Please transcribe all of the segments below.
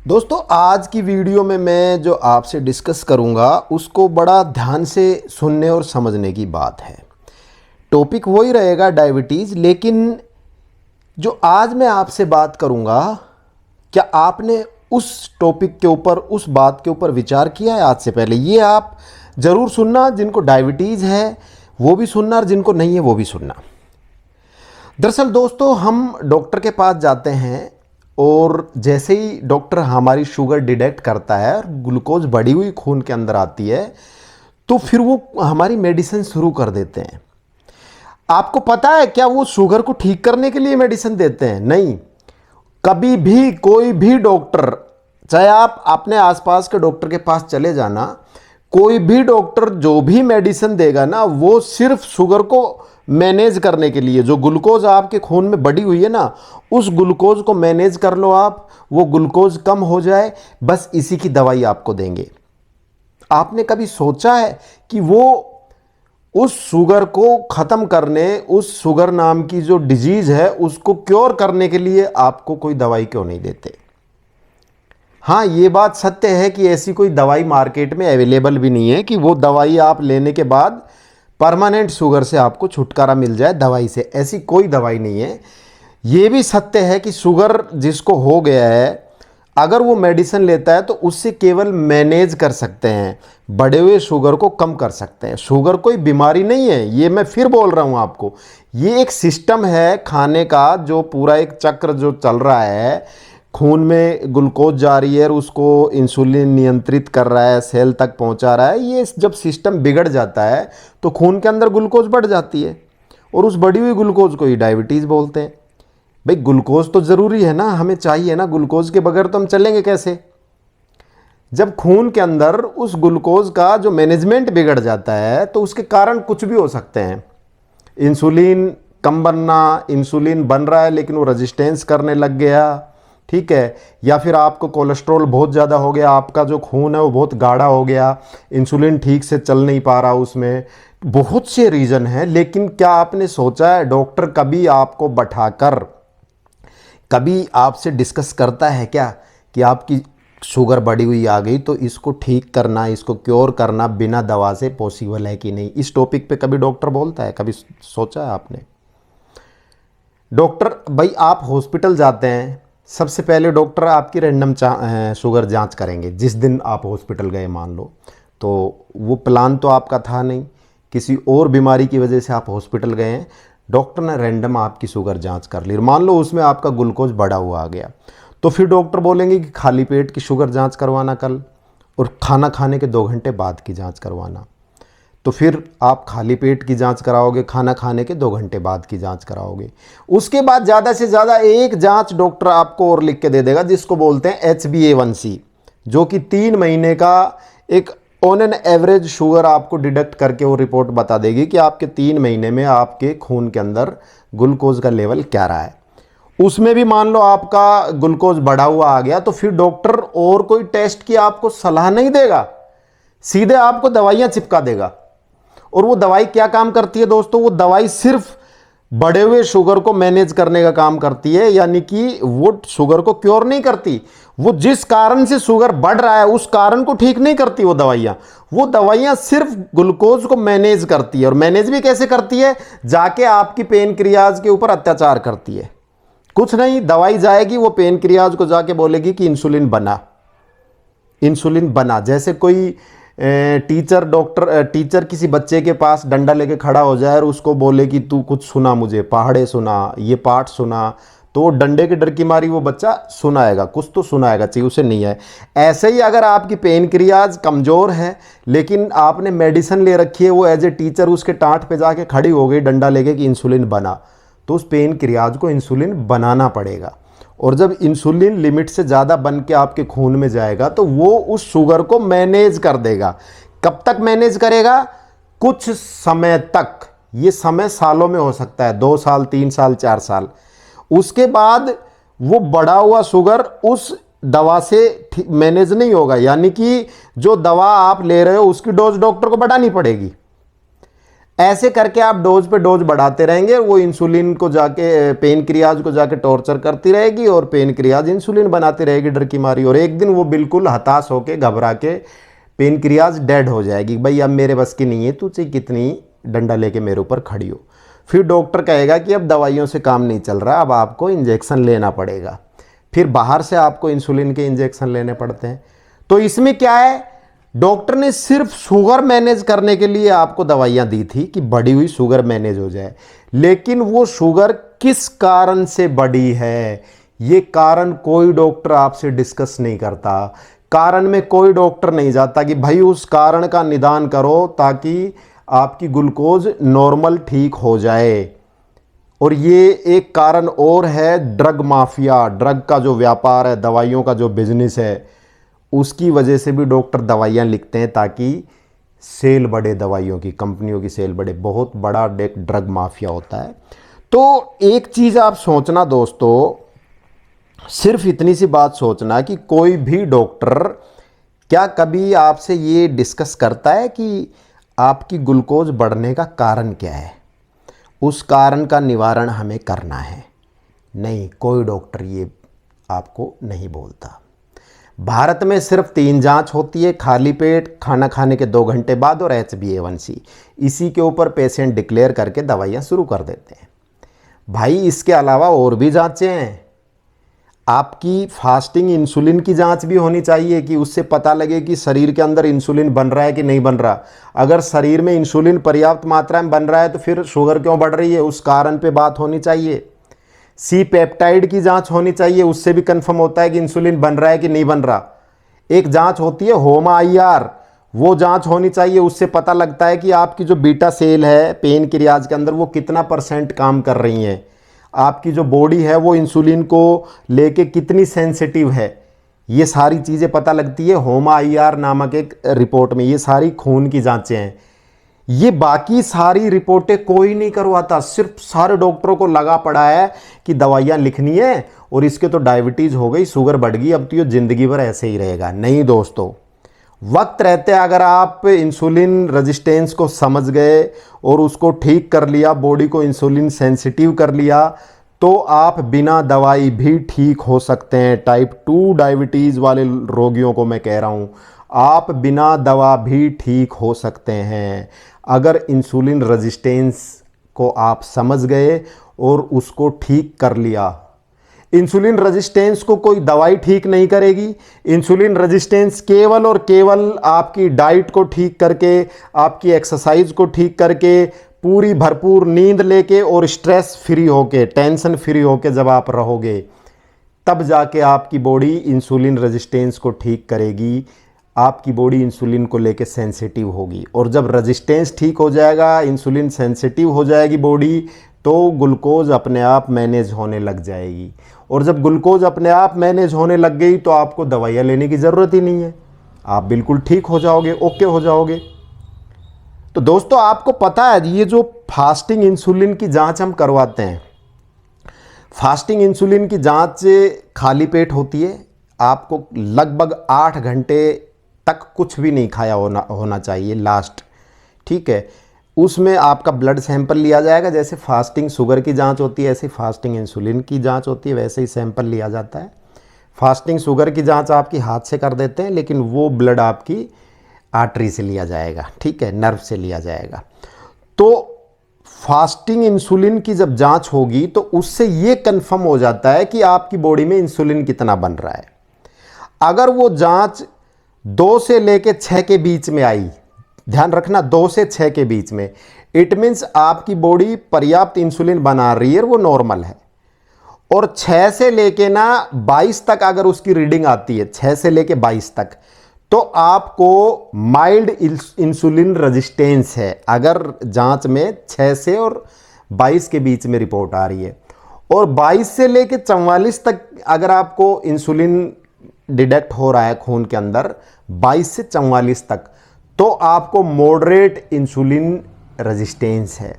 दोस्तों आज की वीडियो में मैं जो आपसे डिस्कस करूंगा उसको बड़ा ध्यान से सुनने और समझने की बात है। टॉपिक वही रहेगा डायबिटीज़, लेकिन जो आज मैं आपसे बात करूंगा, क्या आपने उस टॉपिक के ऊपर, उस बात के ऊपर विचार किया है आज से पहले? ये आप ज़रूर सुनना, जिनको डायबिटीज़ है वो भी सुनना और जिनको नहीं है वो भी सुनना। दरअसल दोस्तों, हम डॉक्टर के पास जाते हैं और जैसे ही डॉक्टर हमारी शुगर डिटेक्ट करता है और ग्लूकोज बढ़ी हुई खून के अंदर आती है, तो फिर वो हमारी मेडिसिन शुरू कर देते हैं। आपको पता है क्या वो शुगर को ठीक करने के लिए मेडिसिन देते हैं? नहीं। कभी भी कोई भी डॉक्टर, चाहे आप अपने आसपास के डॉक्टर के पास चले जाना, कोई भी डॉक्टर जो भी मेडिसिन देगा ना, वो सिर्फ शुगर को मैनेज करने के लिए, जो ग्लूकोज आपके खून में बढ़ी हुई है ना, उस ग्लूकोज को मैनेज कर लो आप, वो ग्लूकोज कम हो जाए, बस इसी की दवाई आपको देंगे। आपने कभी सोचा है कि वो उस शुगर को ख़त्म करने, उस शुगर नाम की जो डिजीज़ है उसको क्योर करने के लिए आपको कोई दवाई क्यों नहीं देते? हाँ, ये बात सत्य है कि ऐसी कोई दवाई मार्केट में अवेलेबल भी नहीं है कि वो दवाई आप लेने के बाद परमानेंट शुगर से आपको छुटकारा मिल जाए दवाई से। ऐसी कोई दवाई नहीं है। ये भी सत्य है कि शुगर जिसको हो गया है, अगर वो मेडिसिन लेता है तो उससे केवल मैनेज कर सकते हैं, बढ़े हुए शुगर को कम कर सकते हैं। शुगर कोई बीमारी नहीं है, ये मैं फिर बोल रहा हूँ आपको। ये एक सिस्टम है खाने का, जो पूरा एक चक्र जो चल रहा है। खून में ग्लूकोज जा रही है और उसको इंसुलिन नियंत्रित कर रहा है, सेल तक पहुंचा रहा है। ये जब सिस्टम बिगड़ जाता है तो खून के अंदर ग्लूकोज बढ़ जाती है और उस बढ़ी हुई ग्लूकोज को ही डायबिटीज़ बोलते हैं। भाई, ग्लूकोज तो ज़रूरी है ना, हमें चाहिए ना, ग्लूकोज के बगैर तो हम चलेंगे कैसे? जब खून के अंदर उस ग्लूकोज का जो मैनेजमेंट बिगड़ जाता है तो उसके कारण कुछ भी हो सकते हैं। इंसुलिन कम बनना, इंसुलिन बन रहा है लेकिन वो रेजिस्टेंस करने लग गया, ठीक है, या फिर आपको कोलेस्ट्रॉल बहुत ज़्यादा हो गया, आपका जो खून है वो बहुत गाढ़ा हो गया, इंसुलिन ठीक से चल नहीं पा रहा उसमें। बहुत से रीज़न हैं, लेकिन क्या आपने सोचा है डॉक्टर कभी आपको बैठाकर कभी आपसे डिस्कस करता है क्या कि आपकी शुगर बढ़ी हुई आ गई तो इसको ठीक करना, इसको क्योर करना बिना दवा से पॉसिबल है कि नहीं? इस टॉपिक पे कभी डॉक्टर बोलता है? कभी सोचा है आपने? डॉक्टर, भाई आप हॉस्पिटल जाते हैं, सबसे पहले डॉक्टर आपकी रैंडम शुगर जांच करेंगे। जिस दिन आप हॉस्पिटल गए मान लो, तो वो प्लान तो आपका था नहीं, किसी और बीमारी की वजह से आप हॉस्पिटल गए हैं, डॉक्टर ने रैंडम आपकी शुगर जांच कर ली, मान लो उसमें आपका ग्लूकोज बढ़ा हुआ आ गया, तो फिर डॉक्टर बोलेंगे कि खाली पेट की शुगर जांच करवाना कल, और खाना खाने के 2 घंटे बाद की जांच करवाना। तो फिर आप खाली पेट की जांच कराओगे, खाना खाने के 2 घंटे बाद की जांच कराओगे। उसके बाद ज़्यादा से ज़्यादा एक जांच डॉक्टर आपको और लिख के दे देगा, जिसको बोलते हैं HbA1c, जो कि 3 महीने का एक ऑन एन एवरेज शुगर आपको डिडक्ट करके वो रिपोर्ट बता देगी कि आपके 3 महीने में आपके खून के अंदर ग्लूकोज का लेवल क्या रहा है। उसमें भी मान लो आपका ग्लूकोज बढ़ा हुआ आ गया, तो फिर डॉक्टर और कोई टेस्ट की आपको सलाह नहीं देगा, सीधे आपको दवाइयाँ चिपका देगा। और वो दवाई क्या काम करती है दोस्तों? वो दवाई सिर्फ बढ़े हुए शुगर को मैनेज करने का काम करती है, यानी कि वो शुगर को क्योर नहीं करती। वो जिस कारण से शुगर बढ़ रहा है उस कारण को ठीक नहीं करती वो दवाइयां सिर्फ ग्लूकोज को मैनेज करती है। और मैनेज भी कैसे करती है? जाके आपकी पेनक्रियाज के ऊपर अत्याचार करती है। कुछ नहीं, दवाई जाएगी, वो पेनक्रियाज को जाके बोलेगी कि इंसुलिन बना। जैसे कोई टीचर किसी बच्चे के पास डंडा लेके खड़ा हो जाए और उसको बोले कि तू कुछ सुना, मुझे पहाड़े सुना, ये पाठ सुना, तो डंडे के डर की मारी वो बच्चा सुनाएगा, कुछ तो सुनाएगा, चाहिए उसे नहीं है। ऐसे ही अगर आपकी पेनक्रियाज कमज़ोर है लेकिन आपने मेडिसिन ले रखी है, वो एज ए टीचर उसके टाँट पे जाके खड़ी हो गई डंडा लेके कि इंसुलिन बना, तो उस पेनक्रियाज को इंसुलिन बनाना पड़ेगा। और जब इंसुलिन लिमिट से ज़्यादा बन के आपके खून में जाएगा तो वो उस शुगर को मैनेज कर देगा। कब तक मैनेज करेगा? कुछ समय तक। ये समय सालों में हो सकता है, 2 साल, 3 साल, 4 साल। उसके बाद वो बढ़ा हुआ शुगर उस दवा से मैनेज नहीं होगा, यानी कि जो दवा आप ले रहे हो उसकी डोज डॉक्टर को बढ़ानी पड़ेगी। ऐसे करके आप डोज पे डोज बढ़ाते रहेंगे, वो इंसुलिन को जाके पेनक्रियाज को जाके टॉर्चर करती रहेगी और पेनक्रियाज इंसुलिन बनाती रहेगी डर की मारी, और एक दिन वो बिल्कुल हताश होके घबरा के पेनक्रियाज डेड हो जाएगी, भाई अब मेरे बस की नहीं है, तू चाहे कितनी डंडा लेके मेरे ऊपर खड़ी हो। फिर डॉक्टर कहेगा कि अब दवाइयों से काम नहीं चल रहा, अब आपको इंजेक्शन लेना पड़ेगा। फिर बाहर से आपको इंसुलिन के इंजेक्शन लेने पड़ते हैं। तो इसमें क्या है, डॉक्टर ने सिर्फ शुगर मैनेज करने के लिए आपको दवाइयां दी थी कि बढ़ी हुई शुगर मैनेज हो जाए, लेकिन वो शुगर किस कारण से बढ़ी है ये कारण कोई डॉक्टर आपसे डिस्कस नहीं करता। कारण में कोई डॉक्टर नहीं जाता कि भाई उस कारण का निदान करो ताकि आपकी ग्लूकोज नॉर्मल ठीक हो जाए। और ये एक कारण और है, ड्रग माफिया, ड्रग का जो व्यापार है, दवाइयों का जो बिजनेस है, उसकी वजह से भी डॉक्टर दवाइयाँ लिखते हैं ताकि सेल बढ़े, दवाइयों की कंपनियों की सेल बढ़े। बहुत बड़ा एक ड्रग माफिया होता है। तो एक चीज़ आप सोचना दोस्तों, सिर्फ इतनी सी बात सोचना कि कोई भी डॉक्टर क्या कभी आपसे ये डिस्कस करता है कि आपकी ग्लूकोज बढ़ने का कारण क्या है, उस कारण का निवारण हमें करना है? नहीं, कोई डॉक्टर ये आपको नहीं बोलता। भारत में सिर्फ 3 जांच होती है, खाली पेट, खाना खाने के 2 घंटे बाद और HbA1c। इसी के ऊपर पेशेंट डिक्लेयर करके दवाइयाँ शुरू कर देते हैं। भाई इसके अलावा और भी जांचें हैं। आपकी फास्टिंग इंसुलिन की जांच भी होनी चाहिए कि उससे पता लगे कि शरीर के अंदर इंसुलिन बन रहा है कि नहीं बन रहा। अगर शरीर में इंसुलिन पर्याप्त मात्रा में बन रहा है तो फिर शुगर क्यों बढ़ रही है, उस कारण पे बात होनी चाहिए। सी पेप्टाइड की जांच होनी चाहिए, उससे भी कंफर्म होता है कि इंसुलिन बन रहा है कि नहीं बन रहा। एक जांच होती है होमा IR, वो जांच होनी चाहिए, उससे पता लगता है कि आपकी जो बीटा सेल है पेनक्रियाज के अंदर वो कितना % काम कर रही हैं, आपकी जो बॉडी है वो इंसुलिन को लेके कितनी सेंसिटिव है। ये सारी चीज़ें पता लगती है होमा IR नामक एक रिपोर्ट में। ये सारी खून की जांचें हैं। ये बाकी सारी रिपोर्टें कोई नहीं करवाता, सिर्फ सारे डॉक्टरों को लगा पड़ा है कि दवाइयाँ लिखनी है और इसके तो डायबिटीज़ हो गई, शुगर बढ़ गई, अब तो ये ज़िंदगी भर ऐसे ही रहेगा। नहीं दोस्तों, वक्त रहते अगर आप इंसुलिन रेजिस्टेंस को समझ गए और उसको ठीक कर लिया, बॉडी को इंसुलिन सेंसिटिव कर लिया, तो आप बिना दवाई भी ठीक हो सकते हैं। टाइप 2 डायबिटीज़ वाले रोगियों को मैं कह रहा हूँ, आप बिना दवा भी ठीक हो सकते हैं अगर इंसुलिन रेजिस्टेंस को आप समझ गए और उसको ठीक कर लिया। इंसुलिन रेजिस्टेंस को कोई दवाई ठीक नहीं करेगी। इंसुलिन रेजिस्टेंस केवल और केवल आपकी डाइट को ठीक करके, आपकी एक्सरसाइज को ठीक करके, पूरी भरपूर नींद लेके और स्ट्रेस फ्री होके, टेंशन फ्री होके जब आप रहोगे, तब जाके आपकी बॉडी इंसुलिन रेजिस्टेंस को ठीक करेगी। आपकी बॉडी इंसुलिन को लेके सेंसिटिव होगी, और जब रेजिस्टेंस ठीक हो जाएगा, इंसुलिन सेंसिटिव हो जाएगी बॉडी, तो ग्लूकोज अपने आप मैनेज होने लग जाएगी। और जब ग्लूकोज अपने आप मैनेज होने लग गई तो आपको दवाइयाँ लेने की ज़रूरत ही नहीं है, आप बिल्कुल ठीक हो जाओगे, ओके हो जाओगे। तो दोस्तों आपको पता है ये जो फास्टिंग इंसुलिन की जांच हम करवाते हैं, फास्टिंग इंसुलिन की जांच खाली पेट होती है। आपको लगभग 8 घंटे तक कुछ भी नहीं खाया होना चाहिए लास्ट, ठीक है। उसमें आपका ब्लड सैंपल लिया जाएगा, जैसे फास्टिंग शुगर की जांच होती है ऐसे फास्टिंग इंसुलिन की जांच होती है, वैसे ही सैंपल लिया जाता है। फास्टिंग शुगर की जांच आपकी हाथ से कर देते हैं, लेकिन वो ब्लड आपकी आर्टरी से लिया जाएगा, ठीक है, नर्व से लिया जाएगा। तो फास्टिंग इंसुलिन की जब जांच होगी तो उससे ये कंफर्म हो जाता है कि आपकी बॉडी में इंसुलिन कितना बन रहा है। अगर वो जांच 2 से लेके 6 के बीच में आई, ध्यान रखना 2 से 6 के बीच में, इट मीन्स आपकी बॉडी पर्याप्त इंसुलिन बना रही है, वो नॉर्मल है। और 6 से लेके ना 22 तक अगर उसकी रीडिंग आती है, 6 से लेके 22 तक, तो आपको माइल्ड इंसुलिन रेजिस्टेंस है। अगर जांच में 6 से और 22 के बीच में रिपोर्ट आ रही है, और 22 से लेके 44 तक अगर आपको इंसुलिन डिटेक्ट हो रहा है खून के अंदर, 22 से 44 तक, तो आपको मॉडरेट इंसुलिन रेजिस्टेंस है।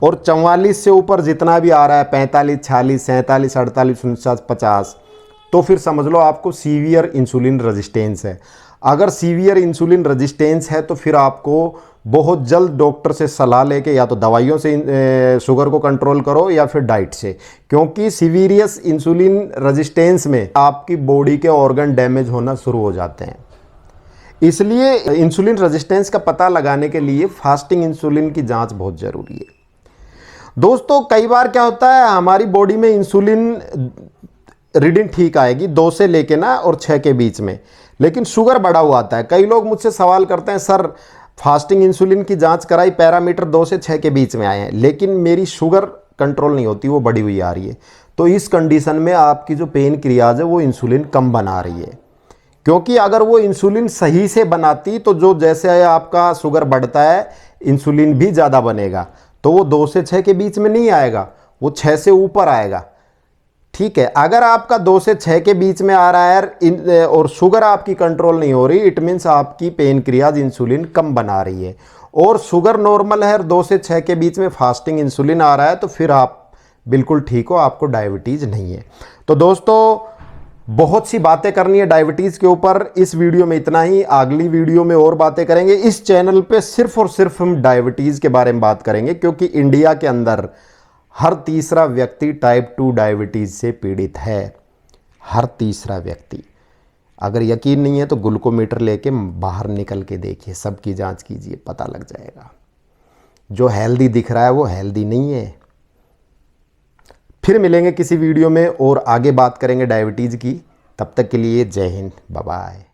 और 44 से ऊपर जितना भी आ रहा है, 45, 46, 47, 48, 49, 50, तो फिर समझ लो आपको सीवियर इंसुलिन रेजिस्टेंस है। अगर सीवियर इंसुलिन रेजिस्टेंस है तो फिर आपको बहुत जल्द डॉक्टर से सलाह लेके या तो दवाइयों से शुगर को कंट्रोल करो या फिर डाइट से, क्योंकि सीवियस इंसुलिन रेजिस्टेंस में आपकी बॉडी के ऑर्गन डैमेज होना शुरू हो जाते हैं। इसलिए इंसुलिन रेजिस्टेंस का पता लगाने के लिए फास्टिंग इंसुलिन की जांच बहुत ज़रूरी है। दोस्तों कई बार क्या होता है, हमारी बॉडी में इंसुलिन रीडिंग ठीक आएगी 2 से लेके ना और 6 के बीच में, लेकिन शुगर बढ़ा हुआ आता है। कई लोग मुझसे सवाल करते हैं, सर फास्टिंग इंसुलिन की जांच कराई, पैरामीटर 2 से 6 के बीच में आए हैं, लेकिन मेरी शुगर कंट्रोल नहीं होती, वो बढ़ी हुई आ रही है। तो इस कंडीशन में आपकी जो पेन क्रियाज है वो इंसुलिन कम बना रही है, क्योंकि अगर वो इंसुलिन सही से बनाती तो जो जैसे आपका शुगर बढ़ता है इंसुलिन भी ज़्यादा बनेगा, तो वो 2 से 6 के बीच में नहीं आएगा, वो 6 से ऊपर आएगा। ठीक है, अगर आपका 2 से 6 के बीच में आ रहा है और शुगर आपकी कंट्रोल नहीं हो रही, इट मीन्स आपकी पेनक्रियाज इंसुलिन कम बना रही है। और शुगर नॉर्मल है और 2 से 6 के बीच में फास्टिंग इंसुलिन आ रहा है, तो फिर आप बिल्कुल ठीक हो, आपको डायबिटीज़ नहीं है। तो दोस्तों बहुत सी बातें करनी है डायबिटीज़ के ऊपर, इस वीडियो में इतना ही। अगली वीडियो में और बातें करेंगे। इस चैनल पे सिर्फ और सिर्फ हम डायबिटीज़ के बारे में बात करेंगे, क्योंकि इंडिया के अंदर हर तीसरा व्यक्ति टाइप 2 डायबिटीज़ से पीड़ित है, हर तीसरा व्यक्ति। अगर यकीन नहीं है तो ग्लूकोमीटर लेके बाहर निकल के देखिए, सबकी जांच कीजिए, पता लग जाएगा। जो हेल्दी दिख रहा है वो हेल्दी नहीं है। फिर मिलेंगे किसी वीडियो में और आगे बात करेंगे डायबिटीज़ की। तब तक के लिए जय हिंद, बाय बाय।